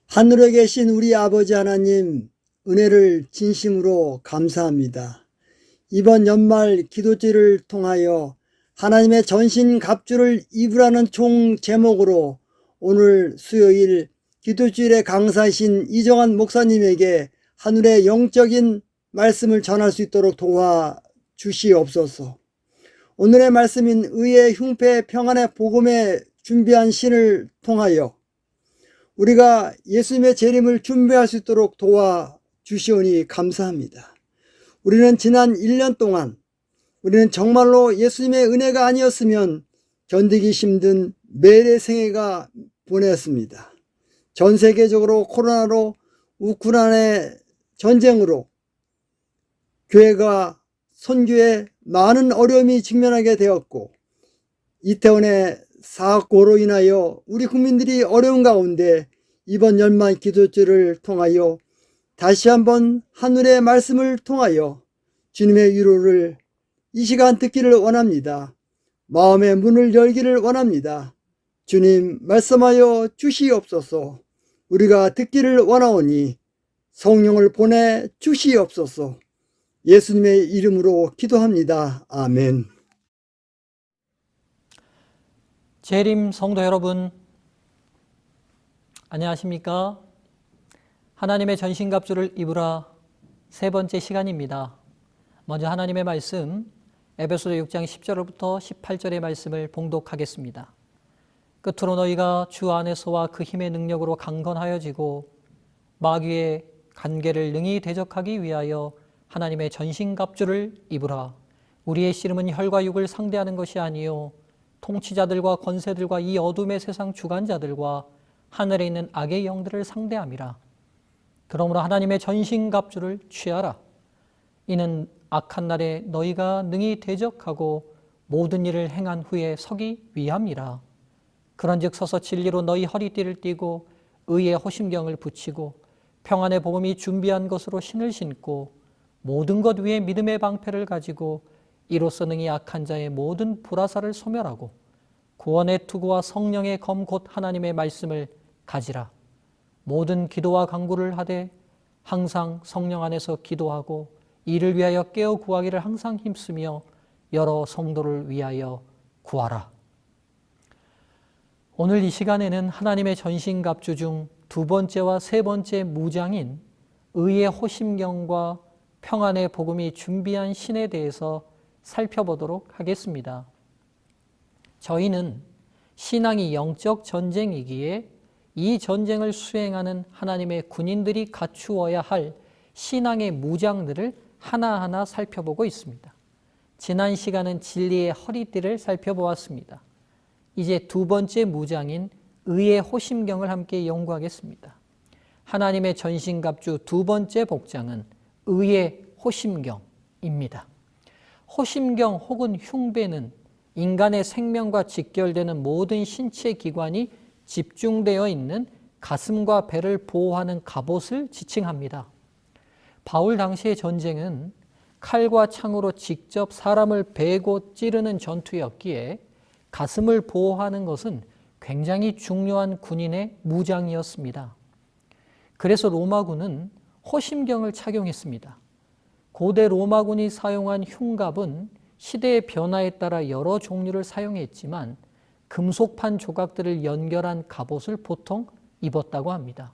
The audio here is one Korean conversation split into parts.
하늘에 계신 우리 아버지 하나님, 은혜를 진심으로 감사합니다. 이번 연말 기도제를 통하여 하나님의 전신갑주를 입으라는 총 제목으로 오늘 수요일 기도주일의 강사이신 이정환 목사님에게 하늘의 영적인 말씀을 전할 수 있도록 도와주시옵소서. 오늘의 말씀인 의의 흉패 평안의 복음에 준비한 신을 통하여 우리가 예수님의 재림을 준비할 수 있도록 도와주시오니 감사합니다. 우리는 지난 1년 동안 우리는 정말로 예수님의 은혜가 아니었으면 견디기 힘든 매일의 생애가 보냈습니다. 전 세계적으로 코로나로 우크라이나의 전쟁으로 교회가 선교에 많은 어려움이 직면하게 되었고 이태원의 사고로 인하여 우리 국민들이 어려운 가운데 이번 연말 기도주를 통하여 다시 한번 하늘의 말씀을 통하여 주님의 위로를 이 시간 듣기를 원합니다. 마음의 문을 열기를 원합니다. 주님 말씀하여 주시옵소서. 우리가 듣기를 원하오니 성령을 보내 주시옵소서. 예수님의 이름으로 기도합니다. 아멘. 재림 성도 여러분, 안녕하십니까? 하나님의 전신갑주를 입으라 세 번째 시간입니다. 먼저 하나님의 말씀 에베소서 6장 10절부터 18절의 말씀을 봉독하겠습니다. 끝으로 너희가 주 안에서와 그 힘의 능력으로 강건하여지고 마귀의 간계를 능히 대적하기 위하여 하나님의 전신갑주를 입으라. 우리의 씨름은 혈과 육을 상대하는 것이 아니요 통치자들과 권세들과 이 어둠의 세상 주관자들과 하늘에 있는 악의 영들을 상대함이라. 그러므로 하나님의 전신갑주를 취하라. 이는 악한 날에 너희가 능히 대적하고 모든 일을 행한 후에 서기 위함이라. 그런즉 서서 진리로 너희 허리띠를 띠고 의의 호심경을 붙이고 평안의 복음이 준비한 것으로 신을 신고 모든 것 위에 믿음의 방패를 가지고 이로써 능히 악한 자의 모든 불화살을 소멸하고 구원의 투구와 성령의 검 곧 하나님의 말씀을 가지라. 모든 기도와 간구를 하되 항상 성령 안에서 기도하고 이를 위하여 깨어 구하기를 항상 힘쓰며 여러 성도를 위하여 구하라. 오늘 이 시간에는 하나님의 전신갑주 중 두 번째와 세 번째 무장인 의의 호심경과 평안의 복음이 준비한 신에 대해서 살펴보도록 하겠습니다. 저희는 신앙이 영적 전쟁이기에 이 전쟁을 수행하는 하나님의 군인들이 갖추어야 할 신앙의 무장들을 하나하나 살펴보고 있습니다. 지난 시간은 진리의 허리띠를 살펴보았습니다. 이제 두 번째 무장인 의의 호심경을 함께 연구하겠습니다. 하나님의 전신갑주 두 번째 복장은 의의 호심경입니다. 호심경 혹은 흉배는 인간의 생명과 직결되는 모든 신체 기관이 집중되어 있는 가슴과 배를 보호하는 갑옷을 지칭합니다. 바울 당시의 전쟁은 칼과 창으로 직접 사람을 베고 찌르는 전투였기에 가슴을 보호하는 것은 굉장히 중요한 군인의 무장이었습니다. 그래서 로마군은 호심경을 착용했습니다. 고대 로마군이 사용한 흉갑은 시대의 변화에 따라 여러 종류를 사용했지만 금속판 조각들을 연결한 갑옷을 보통 입었다고 합니다.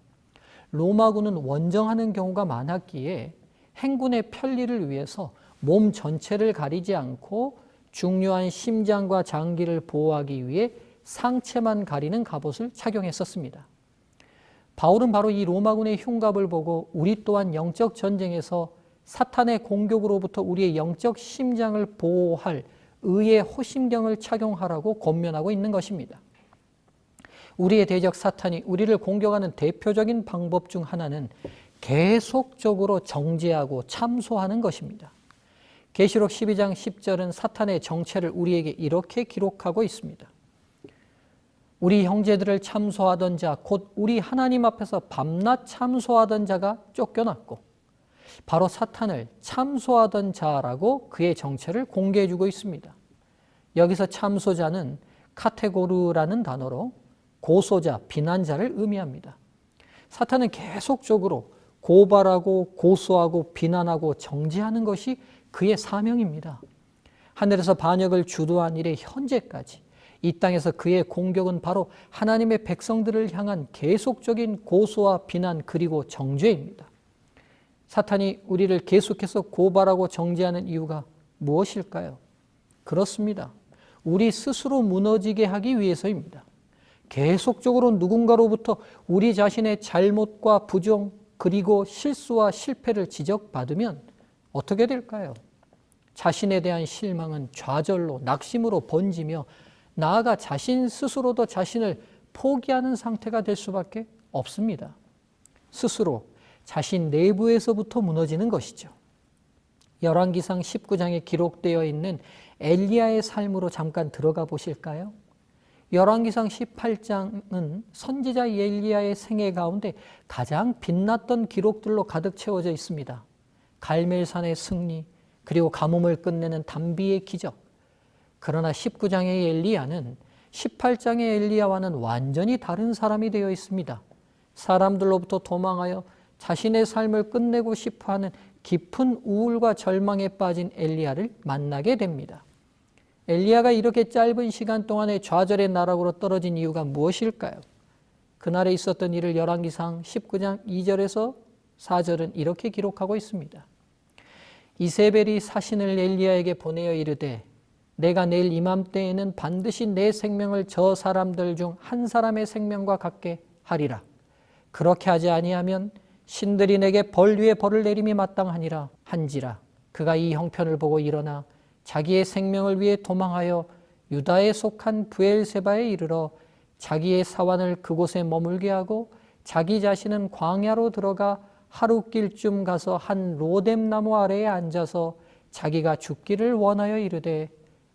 로마군은 원정하는 경우가 많았기에 행군의 편리를 위해서 몸 전체를 가리지 않고 중요한 심장과 장기를 보호하기 위해 상체만 가리는 갑옷을 착용했었습니다. 바울은 바로 이 로마군의 흉갑을 보고 우리 또한 영적 전쟁에서 사탄의 공격으로부터 우리의 영적 심장을 보호할 의의 호심경을 착용하라고 권면하고 있는 것입니다. 우리의 대적 사탄이 우리를 공격하는 대표적인 방법 중 하나는 계속적으로 정죄하고 참소하는 것입니다. 계시록 12장 10절은 사탄의 정체를 우리에게 이렇게 기록하고 있습니다. 우리 형제들을 참소하던 자, 곧 우리 하나님 앞에서 밤낮 참소하던 자가 쫓겨났고 바로 사탄을 참소하던 자라고 그의 정체를 공개해주고 있습니다. 여기서 참소자는 카테고르라는 단어로 고소자, 비난자를 의미합니다. 사탄은 계속적으로 고발하고 고소하고 비난하고 정죄하는 것이 그의 사명입니다. 하늘에서 반역을 주도한 이래 현재까지 이 땅에서 그의 공격은 바로 하나님의 백성들을 향한 계속적인 고소와 비난 그리고 정죄입니다. 사탄이 우리를 계속해서 고발하고 정죄하는 이유가 무엇일까요? 그렇습니다. 우리 스스로 무너지게 하기 위해서입니다. 계속적으로 누군가로부터 우리 자신의 잘못과 부정 그리고 실수와 실패를 지적받으면 어떻게 될까요? 자신에 대한 실망은 좌절로 낙심으로 번지며 나아가 자신 스스로도 자신을 포기하는 상태가 될 수밖에 없습니다. 스스로 자신 내부에서부터 무너지는 것이죠. 열왕기상 19장에 기록되어 있는 엘리야의 삶으로 잠깐 들어가 보실까요? 열왕기상 18장은 선지자 엘리야의 생애 가운데 가장 빛났던 기록들로 가득 채워져 있습니다. 갈멜산의 승리, 그리고 가뭄을 끝내는 담비의 기적. 그러나 19장의 엘리야는 18장의 엘리야와는 완전히 다른 사람이 되어 있습니다. 사람들로부터 도망하여 자신의 삶을 끝내고 싶어하는 깊은 우울과 절망에 빠진 엘리야를 만나게 됩니다. 엘리야가 이렇게 짧은 시간 동안에 좌절의 나락으로 떨어진 이유가 무엇일까요? 그날에 있었던 일을 열왕기상 19장 2절에서 4절은 이렇게 기록하고 있습니다. 이세벨이 사신을 엘리야에게 보내어 이르되 내가 내일 이맘때에는 반드시 내 생명을 저 사람들 중 한 사람의 생명과 같게 하리라. 그렇게 하지 아니하면 신들이 내게 벌 위에 벌을 내림이 마땅하니라 한지라. 그가 이 형편을 보고 일어나 자기의 생명을 위해 도망하여 유다에 속한 브엘세바에 이르러 자기의 사환을 그곳에 머물게 하고 자기 자신은 광야로 들어가 하룻길쯤 가서 한 로뎀 나무 아래에 앉아서 자기가 죽기를 원하여 이르되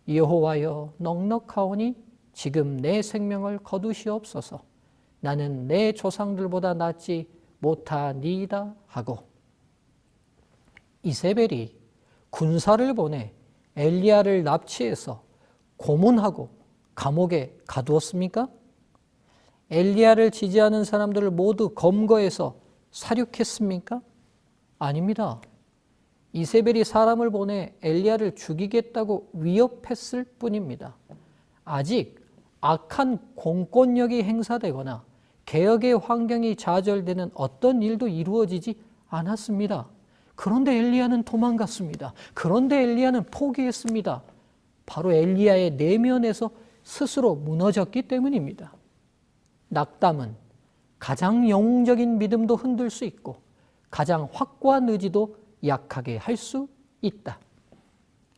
여호와여 넉넉하오니 지금 내 생명을 거두시옵소서. 나는 내 조상들보다 낫지 못하니이다 하고. 이세벨이 군사를 보내 엘리야를 납치해서 고문하고 감옥에 가두었습니까? 엘리야를 지지하는 사람들을 모두 검거해서 사륙했습니까? 아닙니다. 이세벨이 사람을 보내 엘리야를 죽이겠다고 위협했을 뿐입니다. 아직 악한 공권력이 행사되거나 개혁의 환경이 좌절되는 어떤 일도 이루어지지 않았습니다. 그런데 엘리야는 도망갔습니다. 그런데 엘리야는 포기했습니다. 바로 엘리야의 내면에서 스스로 무너졌기 때문입니다. 낙담은 가장 영웅적인 믿음도 흔들 수 있고 가장 확고한 의지도 약하게 할 수 있다.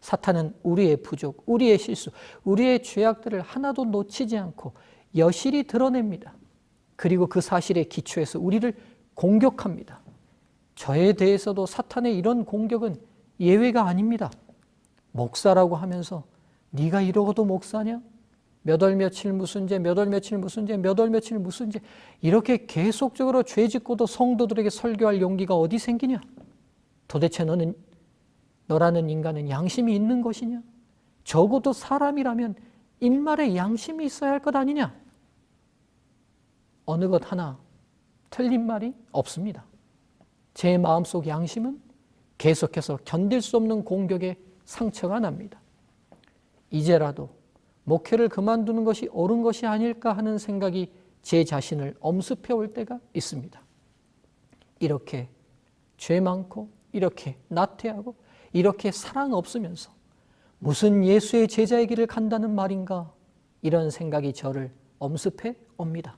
사탄은 우리의 부족, 우리의 실수, 우리의 죄악들을 하나도 놓치지 않고 여실히 드러냅니다. 그리고 그 사실에 기초해서 우리를 공격합니다. 저에 대해서도 사탄의 이런 공격은 예외가 아닙니다. 목사라고 하면서 네가 이러고도 목사냐? 몇 월 며칠 무슨 죄, 몇 월 며칠 무슨 죄, 몇 월 며칠 무슨 죄, 이렇게 계속적으로 죄 짓고도 성도들에게 설교할 용기가 어디 생기냐? 도대체 너라는 인간은 양심이 있는 것이냐? 적어도 사람이라면 일말의 양심이 있어야 할 것 아니냐? 어느 것 하나 틀린 말이 없습니다. 제 마음속 양심은 계속해서 견딜 수 없는 공격에 상처가 납니다. 이제라도 목회를 그만두는 것이 옳은 것이 아닐까 하는 생각이 제 자신을 엄습해 올 때가 있습니다. 이렇게 죄 많고 이렇게 나태하고 이렇게 사랑 없으면서 무슨 예수의 제자의 길을 간다는 말인가, 이런 생각이 저를 엄습해 옵니다.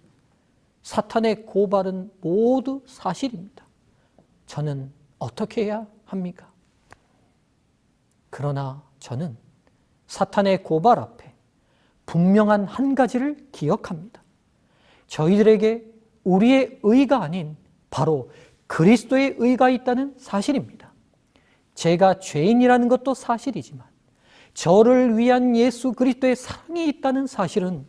사탄의 고발은 모두 사실입니다. 저는 어떻게 해야 합니까? 그러나 저는 사탄의 고발 앞에 분명한 한 가지를 기억합니다. 저희들에게 우리의 의가 아닌 바로 그리스도의 의가 있다는 사실입니다. 제가 죄인이라는 것도 사실이지만 저를 위한 예수 그리스도의 사랑이 있다는 사실은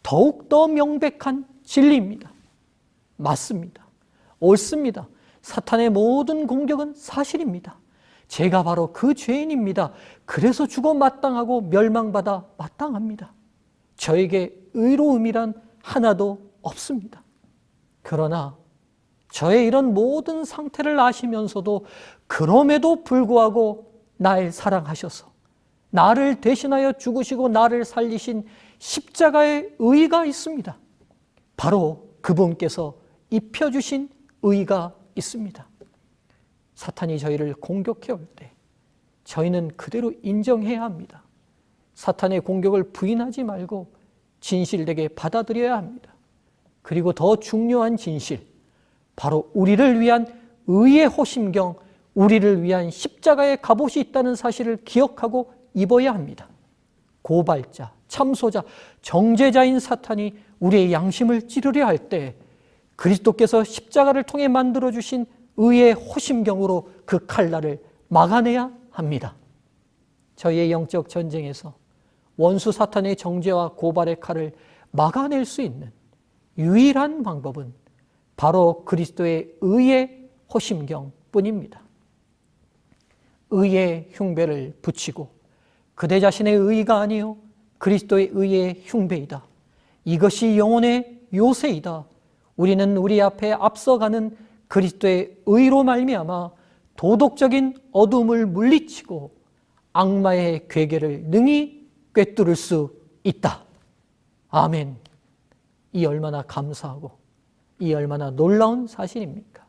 더욱더 명백한 진리입니다. 맞습니다. 옳습니다. 사탄의 모든 공격은 사실입니다. 제가 바로 그 죄인입니다. 그래서 죽어 마땅하고 멸망받아 마땅합니다. 저에게 의로움이란 하나도 없습니다. 그러나 저의 이런 모든 상태를 아시면서도 그럼에도 불구하고 날 사랑하셔서 나를 대신하여 죽으시고 나를 살리신 십자가의 의가 있습니다. 바로 그분께서 입혀주신 의가 있습니다. 사탄이 저희를 공격해 올 때 저희는 그대로 인정해야 합니다. 사탄의 공격을 부인하지 말고 진실되게 받아들여야 합니다. 그리고 더 중요한 진실, 바로 우리를 위한 의의 호심경, 우리를 위한 십자가의 갑옷이 있다는 사실을 기억하고 입어야 합니다. 고발자, 참소자, 정죄자인 사탄이 우리의 양심을 찌르려 할 때 그리스도께서 십자가를 통해 만들어주신 의의 호심경으로 그 칼날을 막아내야 합니다. 저희의 영적 전쟁에서 원수 사탄의 정죄와 고발의 칼을 막아낼 수 있는 유일한 방법은 바로 그리스도의 의의 호심경뿐입니다. 의의 흉배를 붙이고 그대 자신의 의가 아니요 그리스도의 의의 흉배이다. 이것이 영혼의 요새이다. 우리는 우리 앞에 앞서가는 그리스도의 의로 말미암아 도덕적인 어둠을 물리치고 악마의 괴계를 능히 꿰뚫을 수 있다. 아멘. 이 얼마나 감사하고 이 얼마나 놀라운 사실입니까?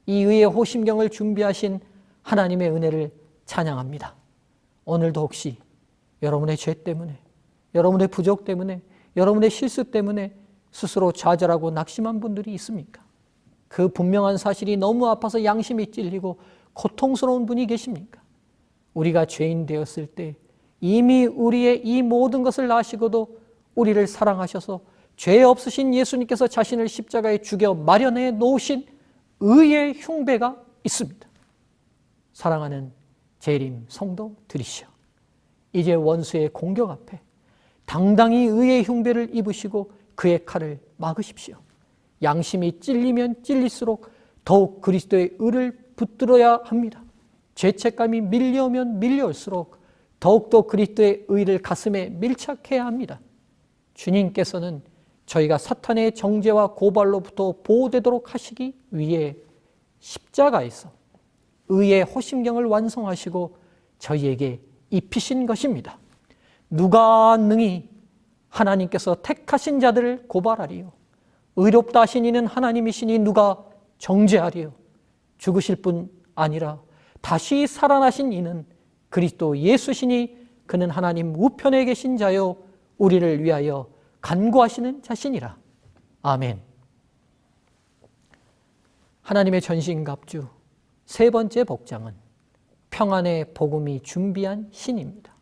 이 의의 호심경을 준비하신 하나님의 은혜를 찬양합니다. 오늘도 혹시 여러분의 죄 때문에, 여러분의 부족 때문에, 여러분의 실수 때문에 스스로 좌절하고 낙심한 분들이 있습니까? 그 분명한 사실이 너무 아파서 양심이 찔리고 고통스러운 분이 계십니까? 우리가 죄인 되었을 때 이미 우리의 이 모든 것을 아시고도 우리를 사랑하셔서 죄 없으신 예수님께서 자신을 십자가에 죽여 마련해 놓으신 의의 흉배가 있습니다. 사랑하는 재림 성도들이시여, 이제 원수의 공격 앞에 당당히 의의 흉배를 입으시고 그의 칼을 막으십시오. 양심이 찔리면 찔릴수록 더욱 그리스도의 의를 붙들어야 합니다. 죄책감이 밀려오면 밀려올수록 더욱더 그리스도의 의를 가슴에 밀착해야 합니다. 주님께서는 저희가 사탄의 정죄와 고발로부터 보호되도록 하시기 위해 십자가에서 의의 호심경을 완성하시고 저희에게 입히신 것입니다. 누가 능히 하나님께서 택하신 자들을 고발하리요? 의롭다 하신 이는 하나님이시니 누가 정죄하리요? 죽으실 뿐 아니라 다시 살아나신 이는 그리스도 예수시니 그는 하나님 우편에 계신 자요 우리를 위하여 간구하시는 자신이라. 아멘. 하나님의 전신갑주 세 번째 복장은 평안의 복음이 준비한 신입니다.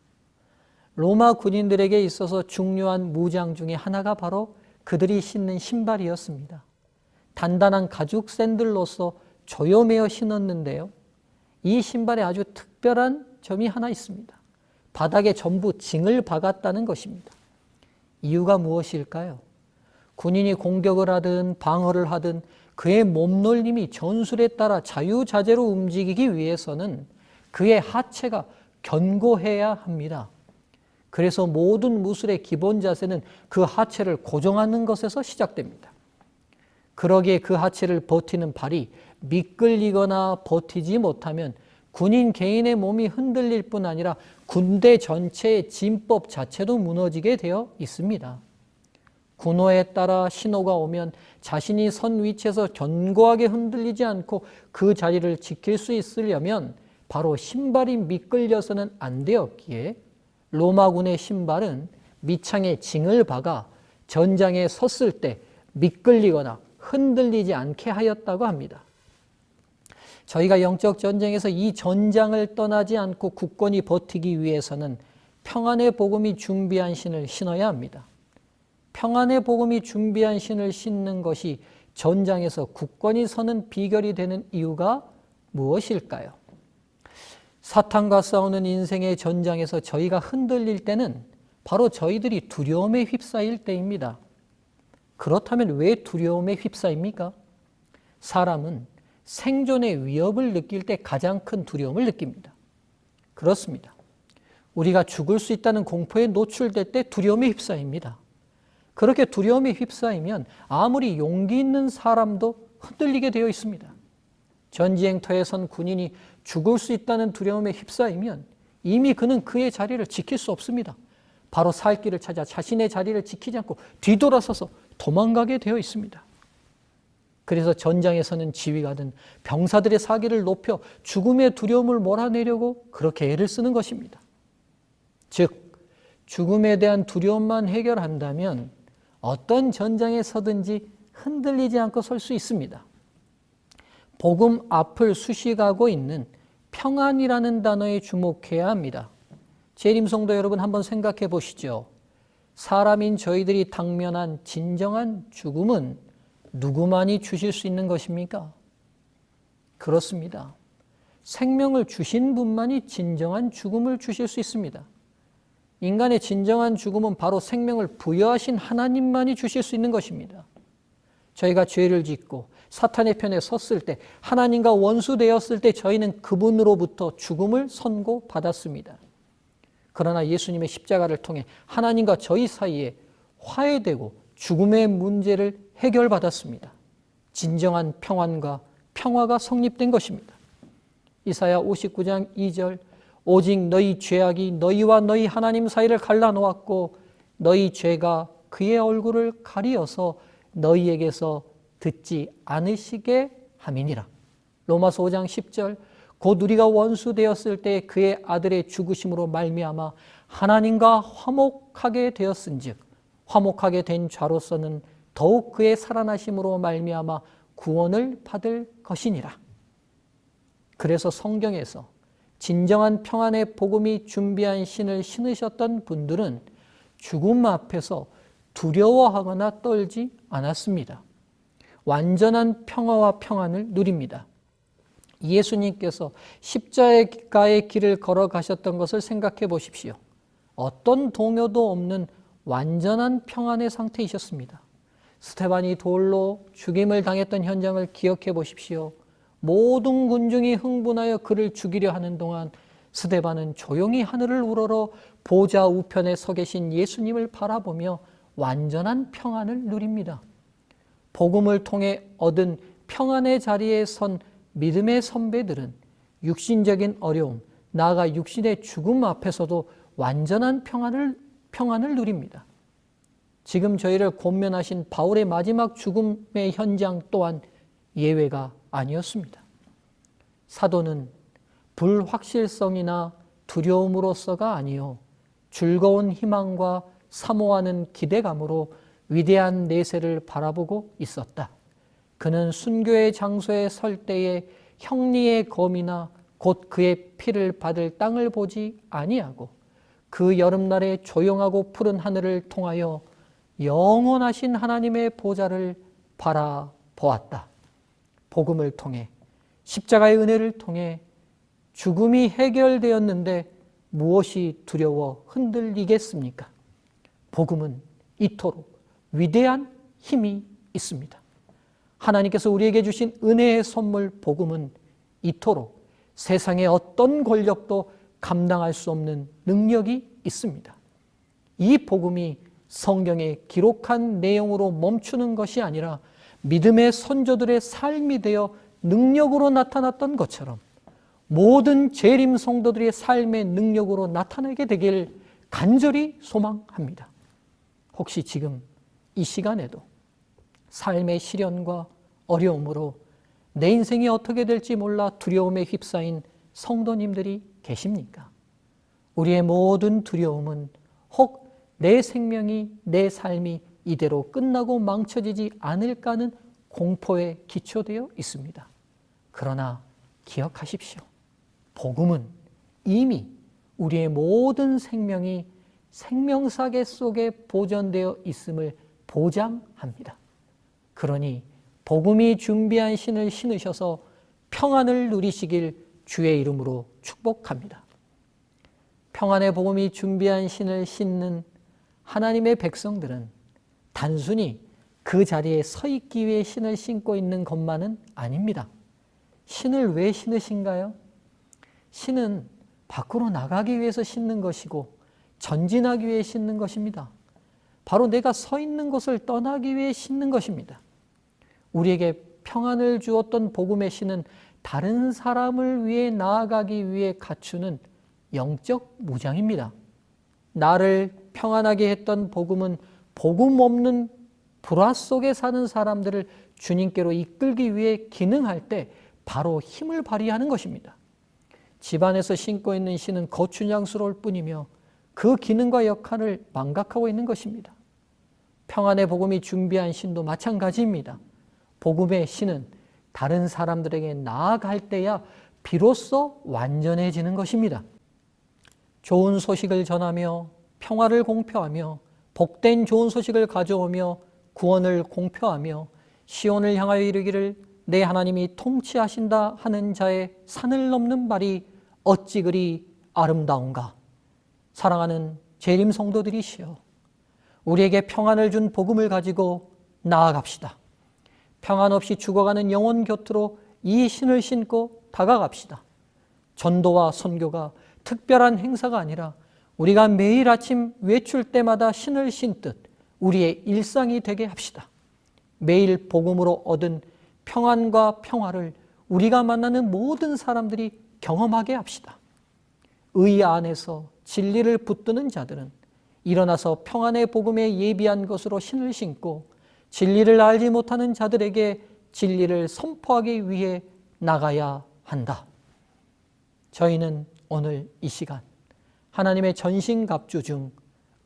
로마 군인들에게 있어서 중요한 무장 중에 하나가 바로 그들이 신는 신발이었습니다. 단단한 가죽 샌들로서 조여매어 신었는데요. 이 신발에 아주 특별한 점이 하나 있습니다. 바닥에 전부 징을 박았다는 것입니다. 이유가 무엇일까요? 군인이 공격을 하든 방어를 하든 그의 몸놀림이 전술에 따라 자유자재로 움직이기 위해서는 그의 하체가 견고해야 합니다. 그래서 모든 무술의 기본 자세는 그 하체를 고정하는 것에서 시작됩니다. 그러기에 그 하체를 버티는 발이 미끌리거나 버티지 못하면 군인 개인의 몸이 흔들릴 뿐 아니라 군대 전체의 진법 자체도 무너지게 되어 있습니다. 군호에 따라 신호가 오면 자신이 선 위치에서 견고하게 흔들리지 않고 그 자리를 지킬 수 있으려면 바로 신발이 미끌려서는 안 되었기에 로마군의 신발은 밑창에 징을 박아 전장에 섰을 때 미끌리거나 흔들리지 않게 하였다고 합니다. 저희가 영적 전쟁에서 이 전장을 떠나지 않고 굳건히 버티기 위해서는 평안의 복음이 준비한 신을 신어야 합니다. 평안의 복음이 준비한 신을 신는 것이 전장에서 굳건히 서는 비결이 되는 이유가 무엇일까요? 사탄과 싸우는 인생의 전장에서 저희가 흔들릴 때는 바로 저희들이 두려움에 휩싸일 때입니다. 그렇다면 왜 두려움에 휩싸입니까? 사람은 생존의 위협을 느낄 때 가장 큰 두려움을 느낍니다. 그렇습니다. 우리가 죽을 수 있다는 공포에 노출될 때 두려움에 휩싸입니다. 그렇게 두려움에 휩싸이면 아무리 용기 있는 사람도 흔들리게 되어 있습니다. 전지행터에 선 군인이 죽을 수 있다는 두려움에 휩싸이면 이미 그는 그의 자리를 지킬 수 없습니다. 바로 살 길을 찾아 자신의 자리를 지키지 않고 뒤돌아서서 도망가게 되어 있습니다. 그래서 전장에서는 지휘관은 병사들의 사기를 높여 죽음의 두려움을 몰아내려고 그렇게 애를 쓰는 것입니다. 즉, 죽음에 대한 두려움만 해결한다면 어떤 전장에 서든지 흔들리지 않고 설 수 있습니다. 복음 앞을 수식하고 있는 평안이라는 단어에 주목해야 합니다. 재림 성도 여러분, 한번 생각해 보시죠. 사람인 저희들이 당면한 진정한 죽음은 누구만이 주실 수 있는 것입니까? 그렇습니다. 생명을 주신 분만이 진정한 죽음을 주실 수 있습니다. 인간의 진정한 죽음은 바로 생명을 부여하신 하나님만이 주실 수 있는 것입니다. 저희가 죄를 짓고 사탄의 편에 섰을 때, 하나님과 원수되었을 때 저희는 그분으로부터 죽음을 선고받았습니다. 그러나 예수님의 십자가를 통해 하나님과 저희 사이에 화해되고 죽음의 문제를 해결받았습니다. 진정한 평안과 평화가 성립된 것입니다. 이사야 59장 2절, 오직 너희 죄악이 너희와 너희 하나님 사이를 갈라놓았고 너희 죄가 그의 얼굴을 가리어서 너희에게서 듣지 않으시게 함이니라. 로마서 5장 10절, 곧 우리가 원수 되었을 때 그의 아들의 죽으심으로 말미암아 하나님과 화목하게 되었은즉 화목하게 된 자로서는 더욱 그의 살아나심으로 말미암아 구원을 받을 것이니라. 그래서 성경에서 진정한 평안의 복음이 준비한 신을 신으셨던 분들은 죽음 앞에서 두려워하거나 떨지 않았습니다. 완전한 평화와 평안을 누립니다. 예수님께서 십자가의 길을 걸어가셨던 것을 생각해 보십시오. 어떤 동요도 없는 완전한 평안의 상태이셨습니다. 스데반이 돌로 죽임을 당했던 현장을 기억해 보십시오. 모든 군중이 흥분하여 그를 죽이려 하는 동안 스데반은 조용히 하늘을 우러러 보좌 우편에 서 계신 예수님을 바라보며 완전한 평안을 누립니다. 복음을 통해 얻은 평안의 자리에 선 믿음의 선배들은 육신적인 어려움, 나아가 육신의 죽음 앞에서도 완전한 평안을 누립니다. 지금 저희를 권면하신 바울의 마지막 죽음의 현장 또한 예외가 아니었습니다. 사도는 불확실성이나 두려움으로서가 아니요 즐거운 희망과 사모하는 기대감으로 위대한 내세를 바라보고 있었다. 그는 순교의 장소에 설 때에 형리의 검이나 곧 그의 피를 받을 땅을 보지 아니하고 그 여름날의 조용하고 푸른 하늘을 통하여 영원하신 하나님의 보좌를 바라보았다. 복음을 통해, 십자가의 은혜를 통해 죽음이 해결되었는데 무엇이 두려워 흔들리겠습니까? 복음은 이토록 위대한 힘이 있습니다. 하나님께서 우리에게 주신 은혜의 선물 복음은 이토록 세상의 어떤 권력도 감당할 수 없는 능력이 있습니다. 이 복음이 성경에 기록한 내용으로 멈추는 것이 아니라 믿음의 선조들의 삶이 되어 능력으로 나타났던 것처럼 모든 재림 성도들의 삶의 능력으로 나타나게 되길 간절히 소망합니다. 혹시 지금 이 시간에도 삶의 시련과 어려움으로 내 인생이 어떻게 될지 몰라 두려움에 휩싸인 성도님들이 계십니까? 우리의 모든 두려움은 혹 내 생명이, 내 삶이 이대로 끝나고 망쳐지지 않을까 하는 공포에 기초되어 있습니다. 그러나 기억하십시오. 복음은 이미 우리의 모든 생명이 생명사계 속에 보존되어 있음을 보장합니다. 그러니 복음이 준비한 신을 신으셔서 평안을 누리시길 주의 이름으로 축복합니다. 평안의 복음이 준비한 신을 신는 하나님의 백성들은 단순히 그 자리에 서 있기 위해 신을 신고 있는 것만은 아닙니다. 신을 왜 신으신가요? 신은 밖으로 나가기 위해서 신는 것이고 전진하기 위해 신는 것입니다. 바로 내가 서 있는 곳을 떠나기 위해 신는 것입니다. 우리에게 평안을 주었던 복음의 신은 다른 사람을 위해 나아가기 위해 갖추는 영적 무장입니다. 나를 평안하게 했던 복음은 복음 없는 불화 속에 사는 사람들을 주님께로 이끌기 위해 기능할 때 바로 힘을 발휘하는 것입니다. 집안에서 신고 있는 신은 거추장스러울 뿐이며 그 기능과 역할을 망각하고 있는 것입니다. 평안의 복음이 준비한 신도 마찬가지입니다. 복음의 신은 다른 사람들에게 나아갈 때야 비로소 완전해지는 것입니다. 좋은 소식을 전하며 평화를 공표하며 복된 좋은 소식을 가져오며 구원을 공표하며 시온을 향하여 이르기를 내 하나님이 통치하신다 하는 자의 산을 넘는 발이 어찌 그리 아름다운가. 사랑하는 재림 성도들이시여, 우리에게 평안을 준 복음을 가지고 나아갑시다. 평안 없이 죽어가는 영혼 곁으로 이 신을 신고 다가갑시다. 전도와 선교가 특별한 행사가 아니라 우리가 매일 아침 외출 때마다 신을 신듯 우리의 일상이 되게 합시다. 매일 복음으로 얻은 평안과 평화를 우리가 만나는 모든 사람들이 경험하게 합시다. 의 안에서 진리를 붙드는 자들은 일어나서 평안의 복음에 예비한 것으로 신을 신고 진리를 알지 못하는 자들에게 진리를 선포하기 위해 나가야 한다. 저희는 오늘 이 시간 하나님의 전신갑주 중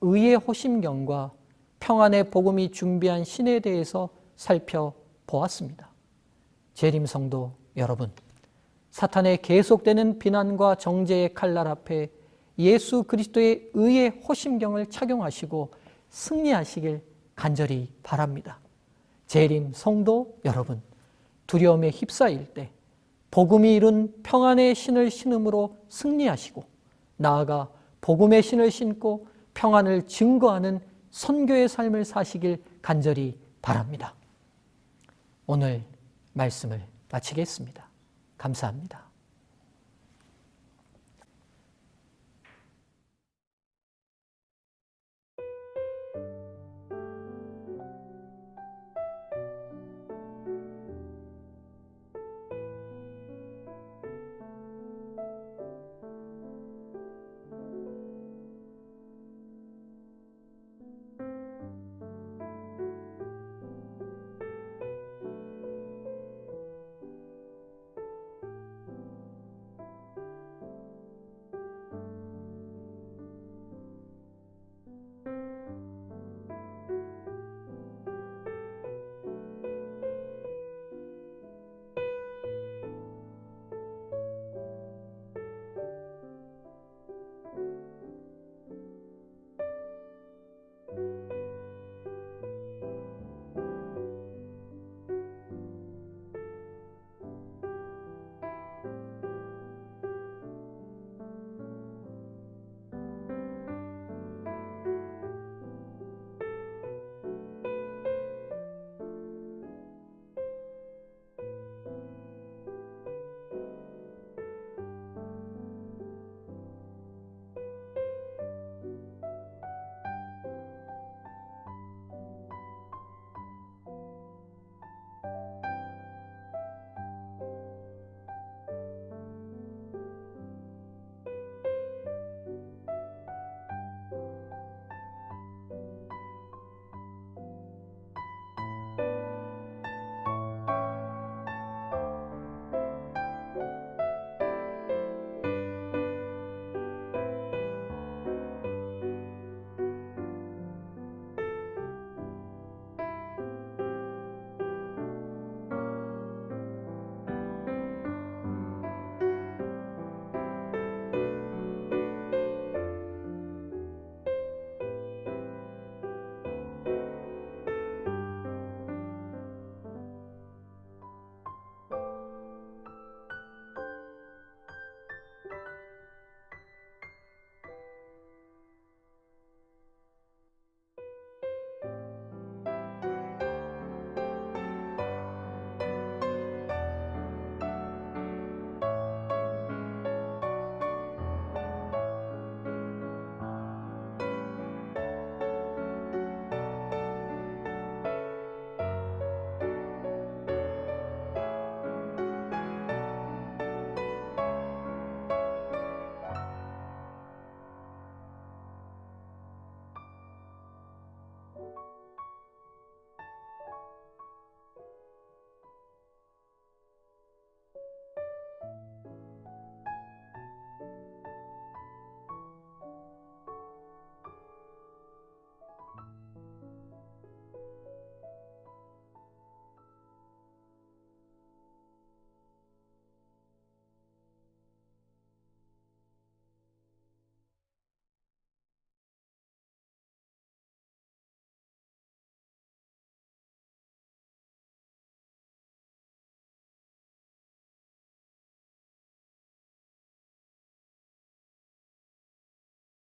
의의 호심경과 평안의 복음이 준비한 신에 대해서 살펴보았습니다. 재림 성도 여러분, 사탄의 계속되는 비난과 정죄의 칼날 앞에 예수 그리스도의 의의 호심경을 착용하시고 승리하시길 간절히 바랍니다. 재림 성도 여러분, 두려움에 휩싸일 때 복음이 이룬 평안의 신을 신음으로 승리하시고 나아가 복음의 신을 신고 평안을 증거하는 선교의 삶을 사시길 간절히 바랍니다. 오늘 말씀을 마치겠습니다. 감사합니다.